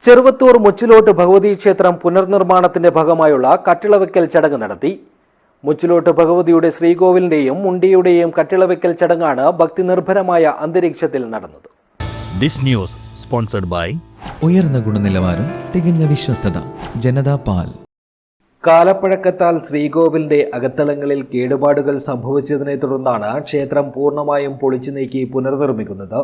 ചെറുവത്തൂർ മുച്ചിലോട്ട് ഭഗവതി ക്ഷേത്രം പുനർനിർമ്മാണത്തിന്റെ ഭാഗമായുള്ള കട്ടിളവെക്കൽ ചടങ്ങ് നടത്തി. മുച്ചിലോട്ട് ഭഗവതിയുടെ ശ്രീകോവിലിന്റെയും മുണ്ടിയുടെയും കട്ടിളവെക്കൽ ചടങ്ങാണ് ഭക്തിനിർഭരമായ അന്തരീക്ഷത്തിൽ നടന്നത്. ദിസ് ന്യൂസ് സ്പോൺസർഡ് ബൈ ഉയർന്ന ഗുണനിലവാരം, തികഞ്ഞ വിശ്വസ്തത, ജനതാ പാൽ. കാലപ്പഴക്കത്താൽ ശ്രീകോവിലിന്റെ അകത്തളങ്ങളിൽ കേടുപാടുകൾ സംഭവിച്ചതിനെ തുടർന്നാണ് ക്ഷേത്രം പൂർണ്ണമായും പൊളിച്ചു നീക്കി പുനർനിർമ്മിക്കുന്നത്.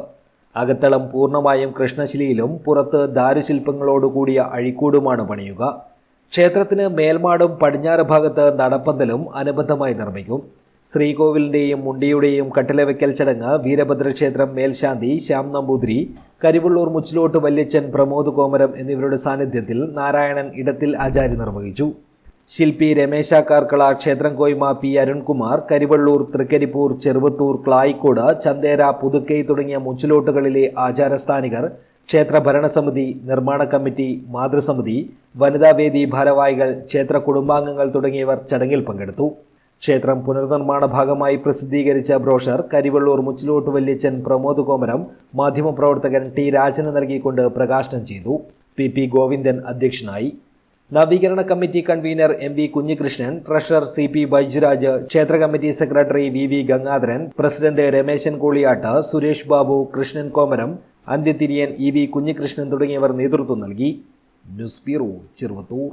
അകത്തളം പൂർണ്ണമായും കൃഷ്ണശിലയിലും പുറത്ത് ദാരുശില്പങ്ങളോടുകൂടിയ അഴിക്കൂടുമാണ് പണിയുക. ക്ഷേത്രത്തിന് മേൽമാടും പടിഞ്ഞാറ് ഭാഗത്ത് നടപ്പന്തലും അനുബന്ധമായി നിർമ്മിക്കും. ശ്രീകോവിലിന്റെയും മുണ്ടിയുടെയും കട്ടിലവെക്കൽ ചടങ്ങ് വീരഭദ്രക്ഷേത്രം മേൽശാന്തി ശ്യാം നമ്പൂതിരി, കരിവള്ളൂർ മുച്ചിലോട്ട് വല്യച്ഛൻ പ്രമോദ് കോമരം എന്നിവരുടെ സാന്നിധ്യത്തിൽ നാരായണൻ ഇടത്തിൽ ആചാര്യ നിർവഹിച്ചു. ശില്പി രമേശ കാർക്കള, ക്ഷേത്രം കോയ്മ പി അരുൺകുമാർ, കരിവള്ളൂർ, തൃക്കരിപ്പൂർ, ചെറുവത്തൂർ, ക്ലായിക്കോട്, ചന്തേര, പുതുക്കൈ തുടങ്ങിയ മുച്ചിലോട്ടുകളിലെ ആചാരസ്ഥാനികർ, ക്ഷേത്ര ഭരണസമിതി, നിർമ്മാണ കമ്മിറ്റി, മാതൃസമിതി, വനിതാവേദി ഭാരവാഹികൾ, ക്ഷേത്ര കുടുംബാംഗങ്ങൾ തുടങ്ങിയവർ ചടങ്ങിൽ പങ്കെടുത്തു. ക്ഷേത്രം പുനർനിർമ്മാണ ഭാഗമായി പ്രസിദ്ധീകരിച്ച ബ്രോഷർ കരിവള്ളൂർ മുച്ചിലോട്ട് വല്യച്ഛൻ പ്രമോദ് കോമരം മാധ്യമപ്രവർത്തകൻ ടി രാജന് നൽകിക്കൊണ്ട് പ്രകാശനം ചെയ്തു. പി ഗോവിന്ദൻ അധ്യക്ഷനായി. നവീകരണ committee convener M V Kunhikrishnan, treasurer CP Baijuraj, ക്ഷേത്ര committee secretary VV Gangadharan, president Rameshan Kooliyat, Suresh Babu, Krishnan കോമരം, അന്ത്യതിരിയൻ EV കുഞ്ഞികൃഷ്ണൻ തുടങ്ങിയവർ നേതൃത്വം നൽകി. News bureau, Cheruvathur.